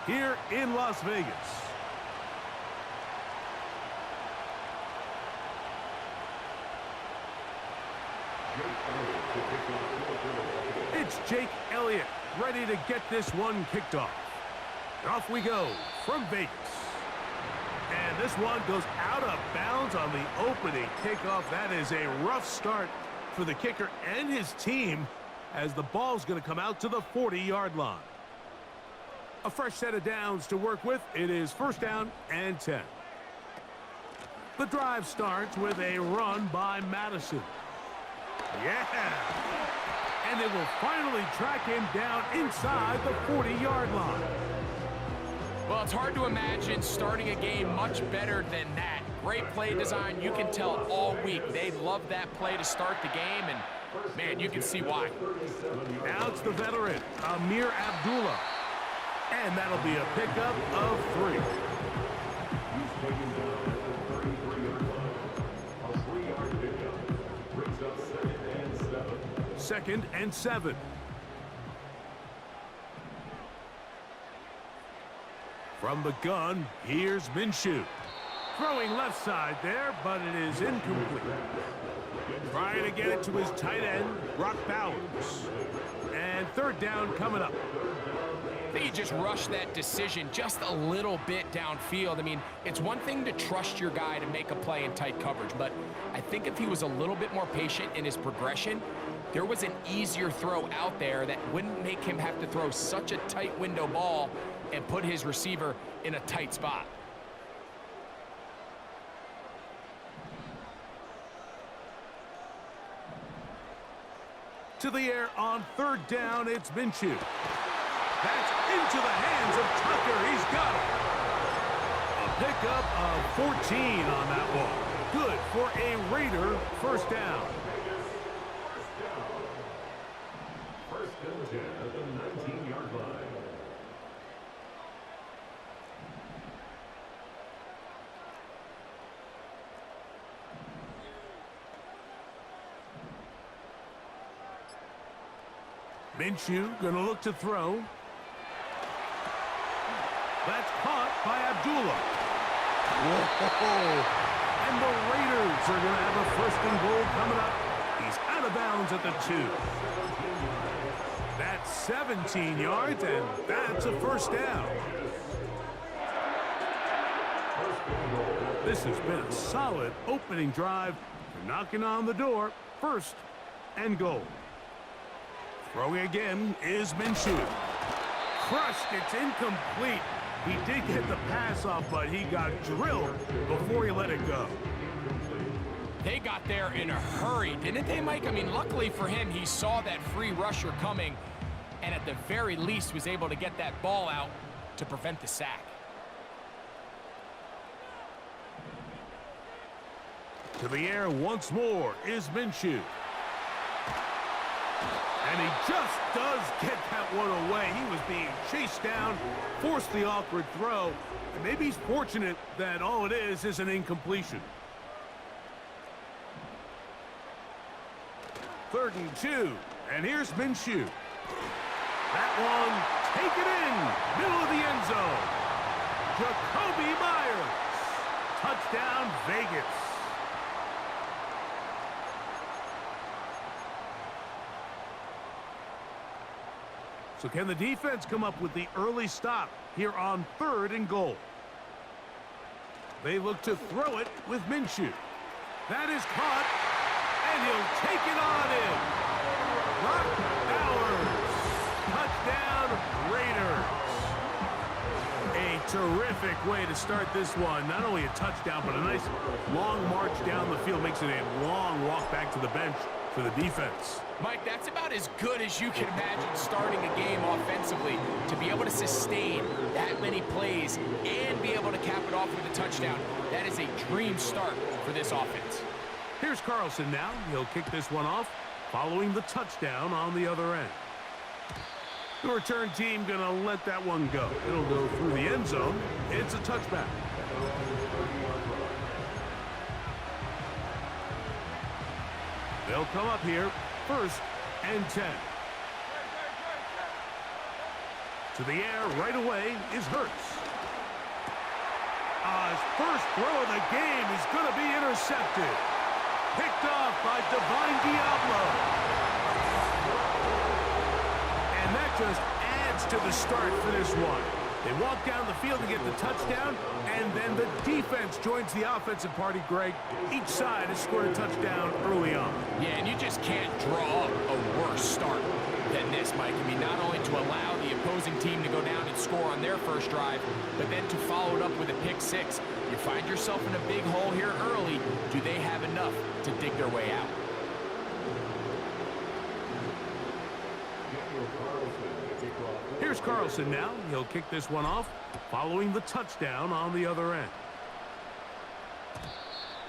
here in Las Vegas. It's Jake Elliott ready to get this one kicked off. And off we go from Vegas. And this one goes out of bounds on the opening kickoff. That is a rough start for the kicker and his team as the ball's going to come out to the 40-yard line. A fresh set of downs to work with. It is first down and 10. The drive starts with a run by Madison. Yeah! And they will finally track him down inside the 40-yard line. Well, it's hard to imagine starting a game much better than that. Great play design. You can tell all week they love that play to start the game, and, man, you can see why. Now it's the veteran, Amir Abdullah. And that'll be a pickup of 3. Second and 7. From the gun, here's Minshew. Throwing left side there, but it is incomplete. Trying to get it to his tight end, Brock Bowers. And third down coming up. I think he just rushed that decision just a little bit downfield. I mean, it's one thing to trust your guy to make a play in tight coverage, but I think if he was a little bit more patient in his progression, there was an easier throw out there that wouldn't make him have to throw such a tight window ball and put his receiver in a tight spot. To the air on third down, it's Minshew. That's into the hands of Tucker. He's got it. A pickup of 14 on that one. Good for a Raider first down. First and 10 at the 19-yard line. Minshew gonna look to throw. That's caught by Abdullah. Whoa. And the Raiders are gonna have a first and goal coming up. He's out of bounds at the 2. That's 17 yards, and that's a first down. This has been a solid opening drive. They're knocking on the door. First and goal. Throwing again is Minshew. Crushed, it's incomplete. He did get the pass off, but he got drilled before he let it go. They got there in a hurry, didn't they, Mike? I mean, luckily for him, he saw that free rusher coming, and at the very least was able to get that ball out to prevent the sack. To the air once more is Minshew. And he just does get that one away. He was being chased down, forced the awkward throw, and maybe he's fortunate that all it is an incompletion. Third and 2, and here's Minshew. That one, take it in, middle of the end zone. Jacoby Myers, touchdown Vegas. So can the defense come up with the early stop here on third and goal? They look to throw it with Minshew. That is caught, and he'll take it on in. Brock Bowers, touchdown Raiders. A terrific way to start this one. Not only a touchdown, but a nice long march down the field. Makes it a long walk back to the bench for the defense. Mike, that's about as good as you can imagine starting a game offensively. To be able to sustain that many plays and be able to cap it off with a touchdown, that is a dream start for this offense. Here's Carlson now. He'll kick this one off following the touchdown on the other end. The return team going to let that one go. It'll go through the end zone. It's a touchback. They'll come up here, first and 10. To the air right away is Hurts. His first throw of the game is going to be intercepted. Picked off by Divine Diablo. And that just adds to the start for this one. They walk down the field to get the touchdown, and then the defense joins the offensive party, Greg. Each side has scored a touchdown early on. Yeah, and you just can't draw up a worse start than this, Mike. I mean, not only to allow the opposing team to go down and score on their first drive, but then to follow it up with a pick six. You find yourself in a big hole here early. Do they have enough to dig their way out? Here's Carlson now. He'll kick this one off, following the touchdown on the other end.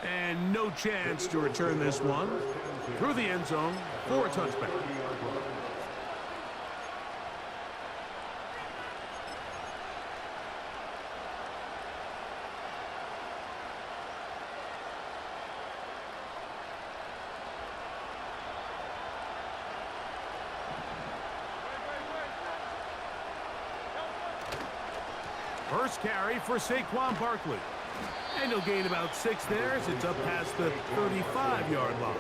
And no chance to return this one through the end zone for a touchback. First carry for Saquon Barkley. And he'll gain about 6 there as it's up past the 35-yard line.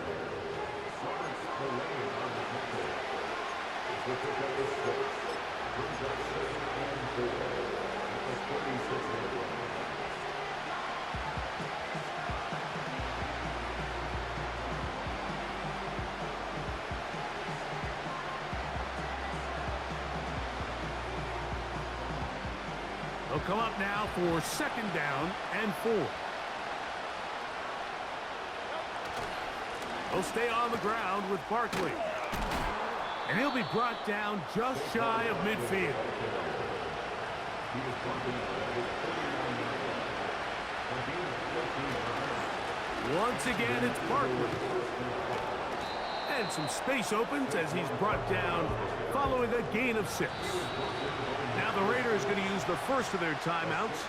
They'll come up now for second down and 4. He'll stay on the ground with Barkley. And he'll be brought down just shy of midfield. Once again, it's Barkley. And some space opens as he's brought down following a gain of 6. Now the Raiders going to use the first of their timeouts.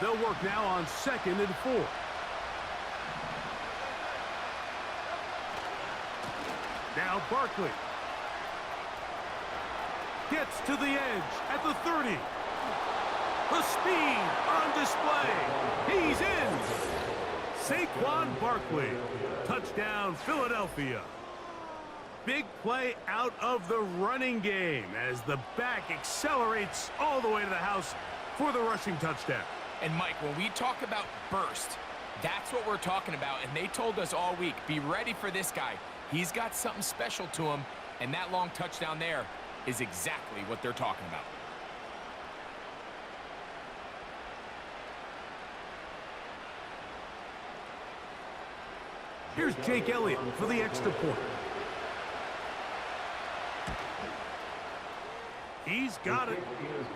They'll work now on 2nd and 4. Now Barkley gets to the edge at the 30. The speed on display. He's in. Saquon Barkley. Touchdown, Philadelphia. Big play out of the running game as the back accelerates all the way to the house for the rushing touchdown. And, Mike, when we talk about burst, that's what we're talking about. And they told us all week, be ready for this guy. He's got something special to him, and that long touchdown there is exactly what they're talking about. Here's Jake Elliott for the extra point. He's got it.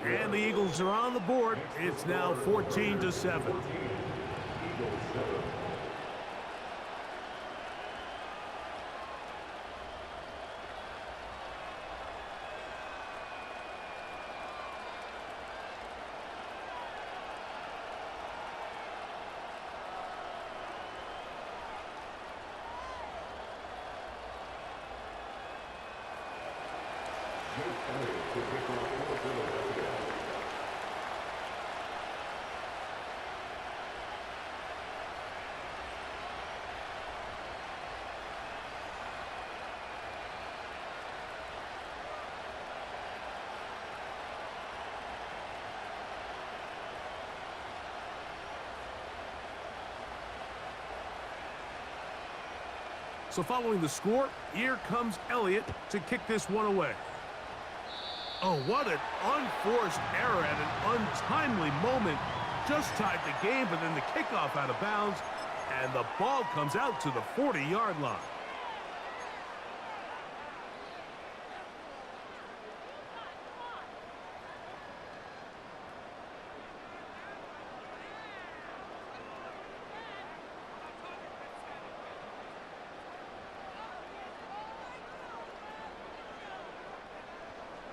And the Eagles are on the board. It's now 14-7. So following the score, here comes Elliott to kick this one away. Oh, what an unforced error at an untimely moment. Just tied the game, but then the kickoff out of bounds, and the ball comes out to the 40-yard line.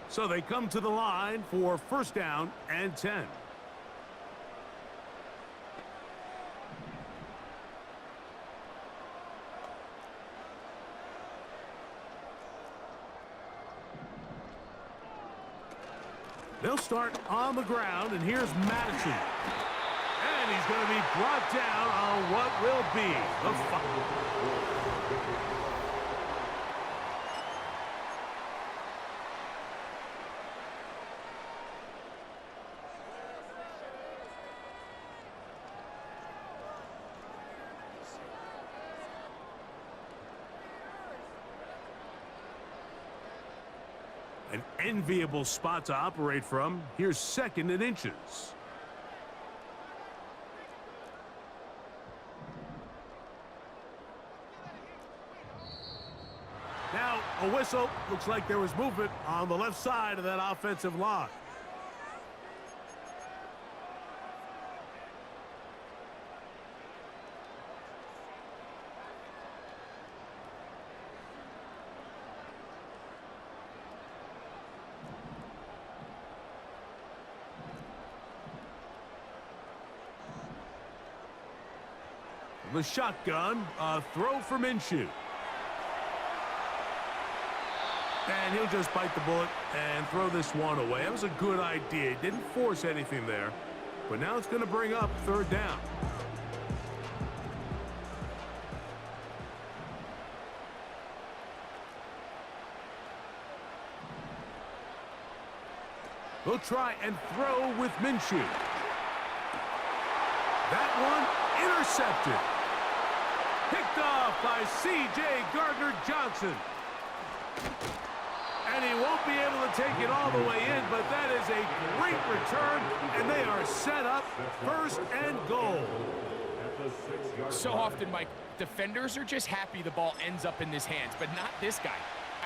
So they come to the line for first down and 10. They'll start on the ground, and here's Madison. And he's going to be brought down on what will be the foul. An enviable spot to operate from. Here's 2nd and inches. Now a whistle. Looks like there was movement on the left side of that offensive line. The shotgun, a throw for Minshew. And he'll just bite the bullet and throw this one away. That was a good idea. He didn't force anything there. But now it's going to bring up 3rd down. He'll try and throw with Minshew. That one intercepted. Picked off by C.J. Gardner-Johnson. And he won't be able to take it all the way in, but that is a great return, and they are set up 1st and goal. So often, Mike, defenders are just happy the ball ends up in his hands, but not this guy.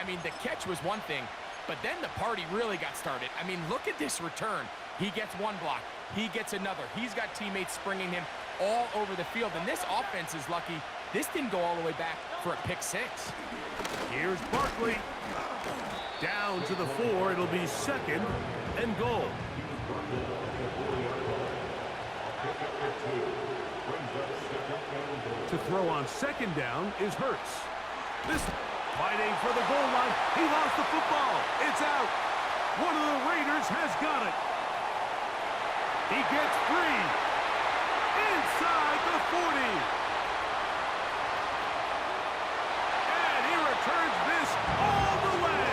I mean, the catch was one thing, but then the party really got started. I mean, look at this return. He gets one block. He gets another. He's got teammates springing him all over the field, and this offense is lucky this didn't go all the way back for a pick 6. Here's Barkley. Down to the 4. It'll be 2nd and goal. To throw on 2nd down is Hurts. This fighting for the goal line. He lost the football. It's out. One of the Raiders has got it. He gets free. Inside the 40. Turns this all the way.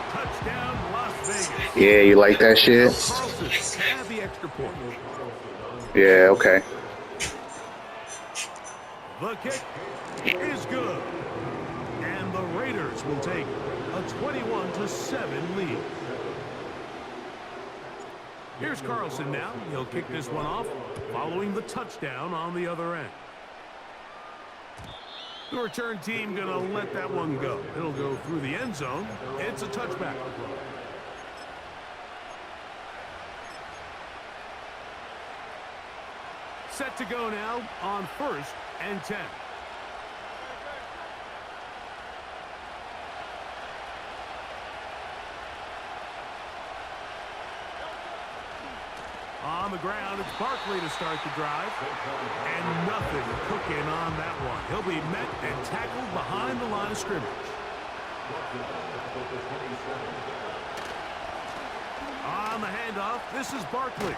Touchdown, Las Vegas. Yeah, you like that shit? Have the extra point. Yeah, okay. The kick is good. And the Raiders will take a 21-7 lead. Here's Carlson now. He'll kick this one off following the touchdown on the other end. The return team going to let that one go. It'll go through the end zone. It's a touchback. Set to go now on 1st and 10. On the ground, it's Barkley to start the drive. And nothing cooking on that one. He'll be met and tackled behind the line of scrimmage. On the handoff, this is Barkley.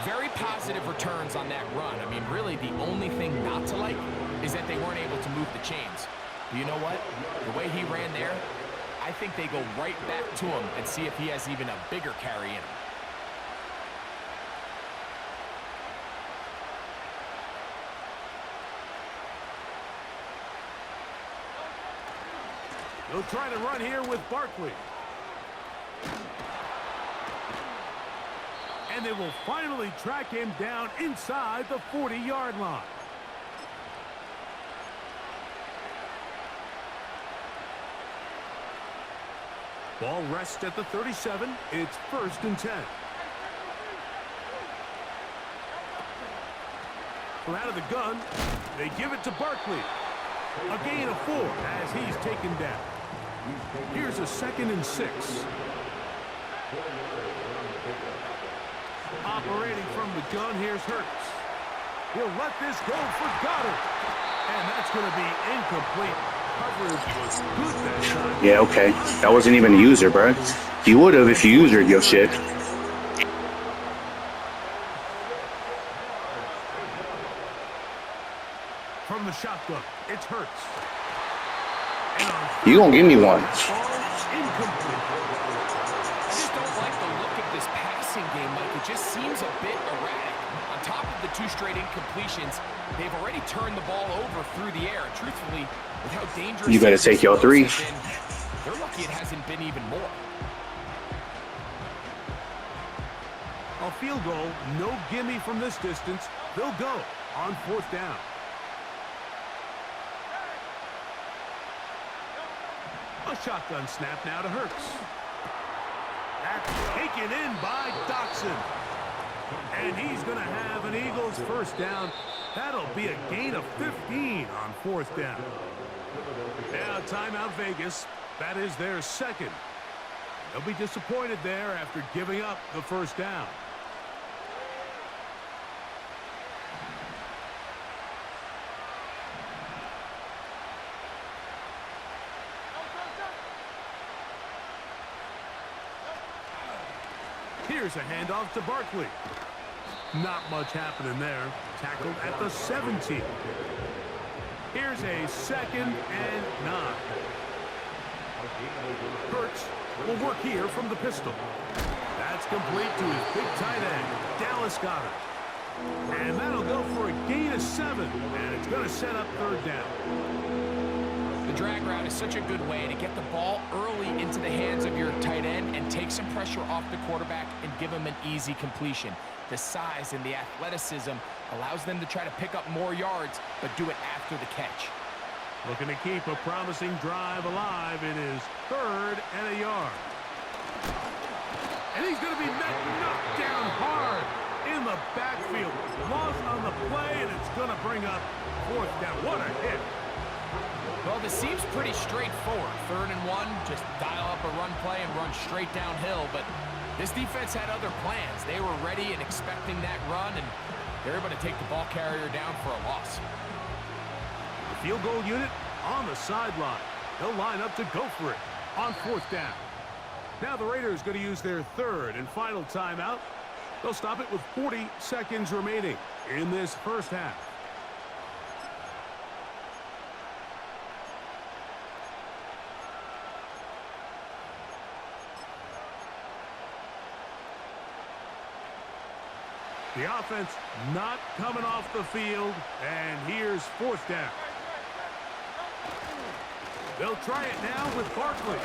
Very positive returns on that run. I mean, really, the only thing not to like is that they weren't able to move the chains. But you know what? The way he ran there, I think they go right back to him and see if he has even a bigger carry in him. They'll try to run here with Barkley. And they will finally track him down inside the 40-yard line. Ball rests at the 37. It's 1st and 10. From out of the gun, they give it to Barkley. A gain of 4 as he's taken down. Here's a 2nd and 6. Operating from the gun, here's Hurts. He'll let this go for Goddard. And that's going to be incomplete. coverage was good that time. Yeah, okay. That wasn't even a user, bro. You would have if you usered your shit. From the shotgun, it's Hurts. You gonna give me one. Incomplete. I just don't like the look of this passing game, Mike. It just seems a bit erratic. On top of the 2 straight incompletions, they've already turned the ball over through the air. And truthfully, with how dangerous You better take your 3. They're lucky it hasn't been even more. A field goal, no gimme from this distance. They'll go on 4th down. A shotgun snap now to Hurts. That's taken in by Doxson. And he's going to have an Eagles first down. That'll be a gain of 15 on 4th down. Now timeout Vegas. That is their second. They'll be disappointed there after giving up the first down. Here's a handoff to Barkley. Not much happening there. Tackled at the 17. Here's a 2nd and 9. Hurts will work here from the pistol. That's complete to his big tight end, Dallas Goedert. And that'll go for a gain of 7. And it's going to set up 3rd down. The drag route is such a good way to get the ball early into the hands of your tight end and take some pressure off the quarterback and give him an easy completion. The size and the athleticism allows them to try to pick up more yards, but do it after the catch. Looking to keep a promising drive alive. It is 3rd and a yard. And he's going to be knocked down hard in the backfield. Loss on the play, and it's going to bring up 4th down. What a hit. Well, this seems pretty straightforward. 3rd and 1, just dial up a run play and run straight downhill. But this defense had other plans. They were ready and expecting that run, and they're able to take the ball carrier down for a loss. The field goal unit on the sideline. They'll line up to go for it on 4th down. Now the Raiders going to use their 3rd and final timeout. They'll stop it with 40 seconds remaining in this first half. The offense not coming off the field, and here's 4th down. They'll try it now with Barkley.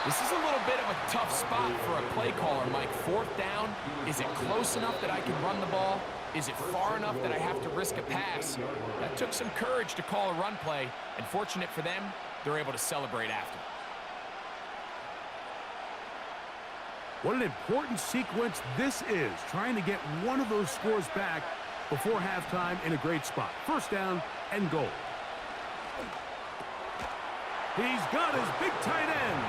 This is a little bit of a tough spot for a play caller, Mike. 4th down, is it close enough that I can run the ball? Is it far enough that I have to risk a pass? That took some courage to call a run play, and fortunate for them, they're able to celebrate after. What an important sequence this is, trying to get one of those scores back before halftime in a great spot. 1st down and goal. He's got his big tight end,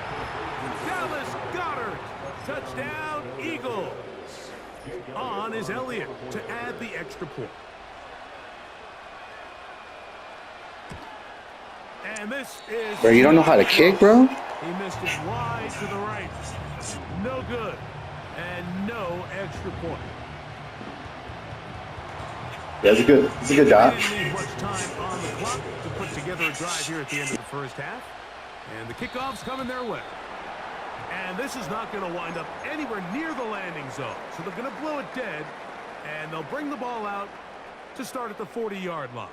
Dallas Goedert. Touchdown, Eagles. On is Elliott to add the extra point. And this is... Bro, you don't know how to kick, bro? He missed it wide to the right. No good. And no extra point. Yeah, it's a good job. They didn't need much time on the clock to put together a drive here at the end of the first half. And the kickoff's coming their way. And this is not going to wind up anywhere near the landing zone. So they're going to blow it dead. And they'll bring the ball out to start at the 40-yard line.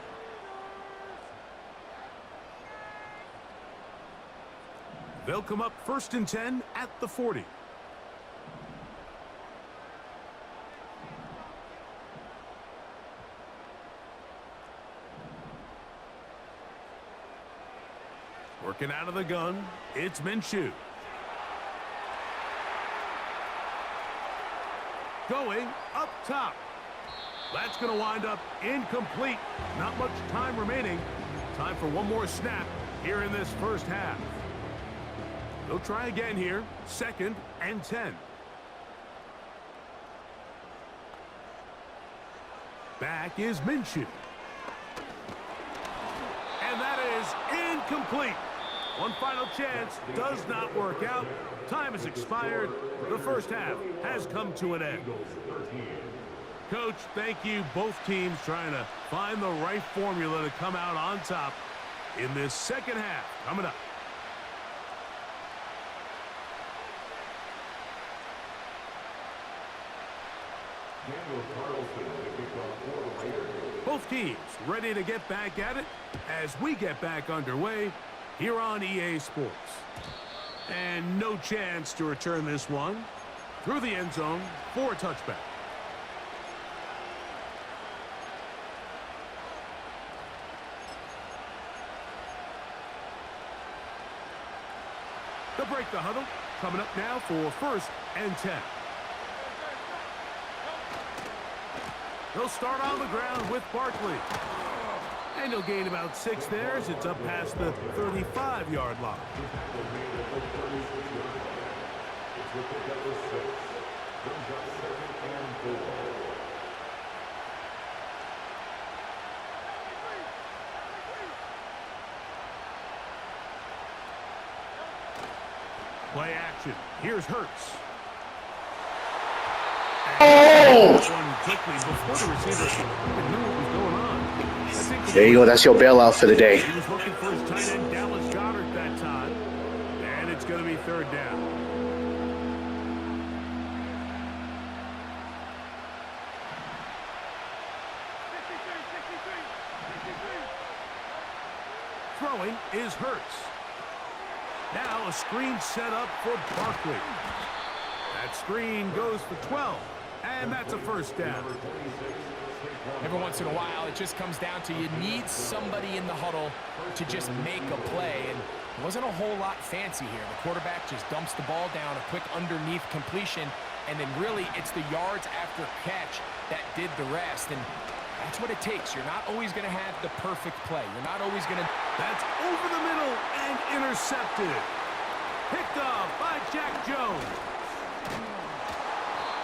They'll come up 1st and 10 at the 40. Working out of the gun, it's Minshew. Going up top. That's going to wind up incomplete. Not much time remaining. Time for one more snap here in this first half. They'll try again here. 2nd and 10. Back is Minshew. incomplete. One final chance does not work out. Time has expired. The first half has come to an end. Coach, thank you. Both teams trying to find the right formula to come out on top in this second half. Coming up. Both teams ready to get back at it as we get back underway here on EA Sports. And no chance to return this one through the end zone for a touchback. They'll break the huddle. Coming up now for 1st and 10. He'll start on the ground with Barkley. And he'll gain about 6 there as it's up past the 35-yard line. Play action. Here's Hurts. There you go. That's your bailout for the day. He was looking for his tight end, Dallas Goedert, that time. And it's going to be 3rd down. Throwing is Hurts. Now a screen set up for Barkley. That screen goes for 12. And that's a 1st down. Every once in a while, it just comes down to you need somebody in the huddle to just make a play. And it wasn't a whole lot fancy here. The quarterback just dumps the ball down, a quick underneath completion, and then really it's the yards after catch that did the rest. And that's what it takes. You're not always going to have the perfect play. You're not always going to... That's over the middle and intercepted. Picked off by Jack Jones.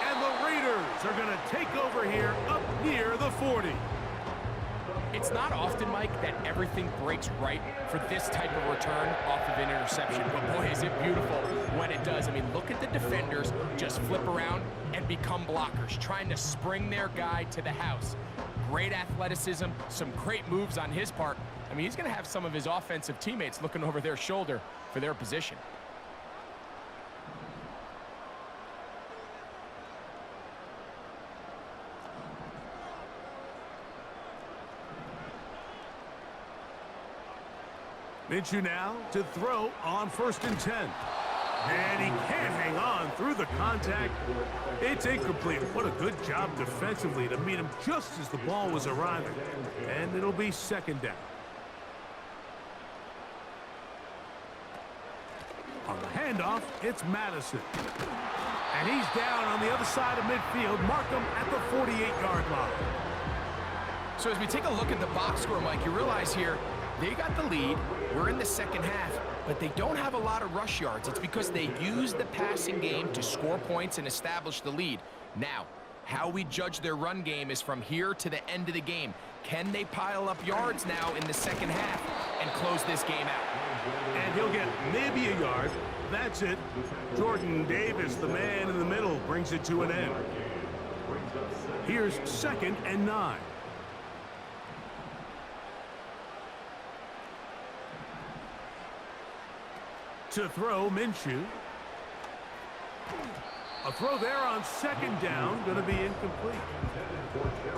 And the Raiders are going to take over here up near the 40. It's not often, Mike, that everything breaks right for this type of return off of an interception. But boy, is it beautiful when it does. I mean, look at the defenders just flip around and become blockers, trying to spring their guy to the house. Great athleticism, some great moves on his part. I mean, he's going to have some of his offensive teammates looking over their shoulder for their position. Minshew now to throw on 1st and 10. And he can't hang on through the contact. It's incomplete. What a good job defensively to meet him just as the ball was arriving. And it'll be 2nd down. On the handoff, it's Madison. And he's down on the other side of midfield. Mark him at the 48-yard line. So as we take a look at the box score, Mike, you realize here, they got the lead. We're in the second half, but they don't have a lot of rush yards. It's because they use the passing game to score points and establish the lead. Now, how we judge their run game is from here to the end of the game. Can they pile up yards now in the second half and close this game out? And he'll get maybe a yard. That's it. Jordan Davis, the man in the middle, brings it to an end. Here's 2nd and 9. To throw, Minshew. A throw there on 2nd down, going to be incomplete.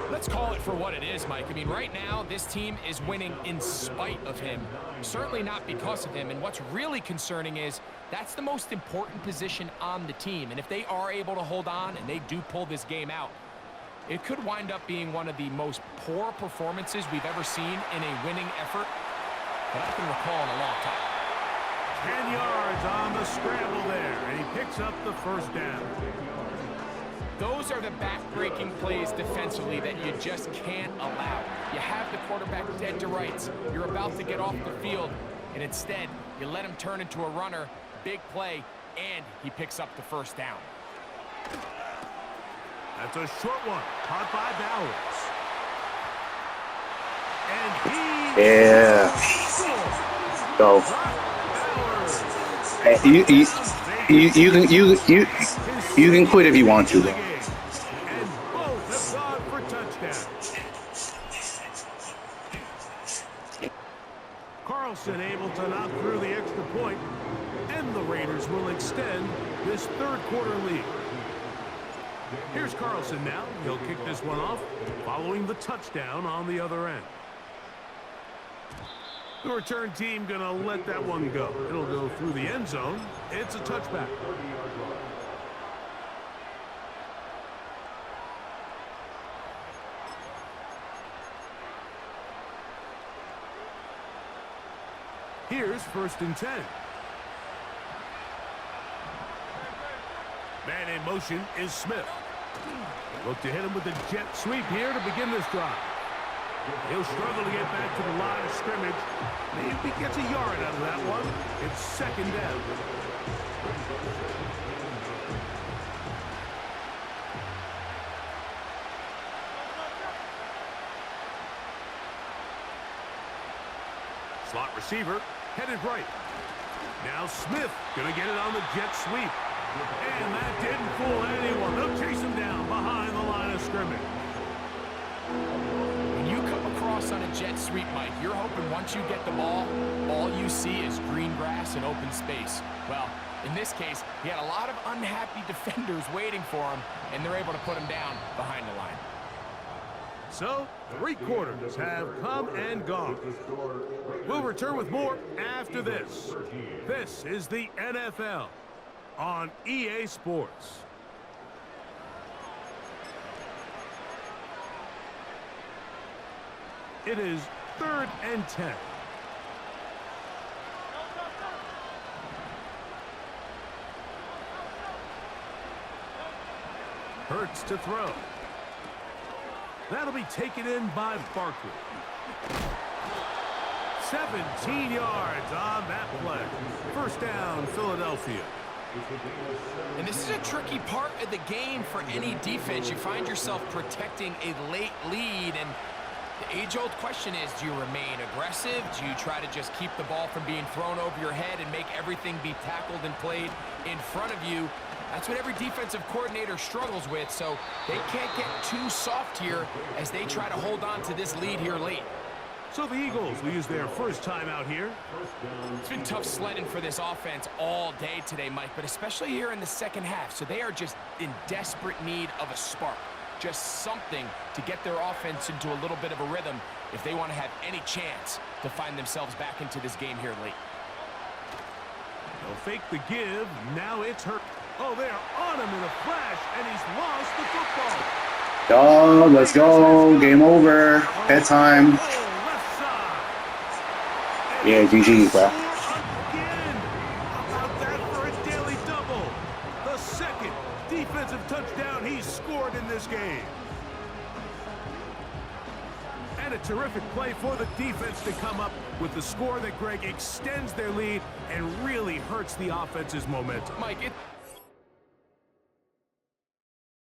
Let's call it for what it is, Mike. I mean, right now, this team is winning in spite of him. Certainly not because of him. And what's really concerning is that's the most important position on the team. And if they are able to hold on and they do pull this game out, it could wind up being one of the most poor performances we've ever seen in a winning effort that I can recall in a long time. 10 yards on the scramble there, and he picks up the 1st down. Those are the back-breaking plays defensively that you just can't allow. You have the quarterback dead to rights. You're about to get off the field, and instead, you let him turn into a runner, big play, and he picks up the 1st down. That's a short one, caught by Bowers. And he... Yeah. Go. Hey, you can quit if you want to, though. And both have gone for touchdowns. Carlson able to knock through the extra point, and the Raiders will extend this third quarter lead. Here's Carlson now. He'll kick this one off, following the touchdown on the other end. The return team going to let that one go. It'll go through the end zone. It's a touchback. Here's 1st and 10. Man in motion is Smith. Look to hit him with a jet sweep here to begin this drive. He'll struggle to get back to the line of scrimmage. Maybe he gets a yard out of that one. It's 2nd down. Slot receiver headed right. Now Smith going to get it on the jet sweep. And that didn't fool anyone. They'll chase him down behind the line of scrimmage. When you come across on a jet sweep, Mike, you're hoping once you get the ball, all you see is green grass and open space. Well, in this case, he had a lot of unhappy defenders waiting for him, and they're able to put him down behind the line. So, 3 quarters have come and gone. We'll return with more after this. This is the NFL on EA Sports. It is 3rd and 10. Hurts to throw. That'll be taken in by Barkley. 17 yards on that play. 1st down, Philadelphia. And this is a tricky part of the game for any defense. You find yourself protecting a late lead, and the age-old question is, do you remain aggressive? Do you try to just keep the ball from being thrown over your head and make everything be tackled and played in front of you? That's what every defensive coordinator struggles with, so they can't get too soft here as they try to hold on to this lead here late. So the Eagles will use their first time out here. It's been tough sledding for this offense all day today, Mike, but especially here in the second half. So they are just in desperate need of a spark, just something to get their offense into a little bit of a rhythm if they want to have any chance to find themselves back into this game here late. They'll fake the give. Now it's Hurt. Oh, they're on him in a flash, and he's lost the football. Oh, let's go. Game over. Bedtime. Yeah, GG, bro. Again. How about that for a daily double? The 2nd defensive touchdown he's scored in this game. And a terrific play for the defense to come up with the score that, Greg, extends their lead and really hurts the offense's momentum. Mike,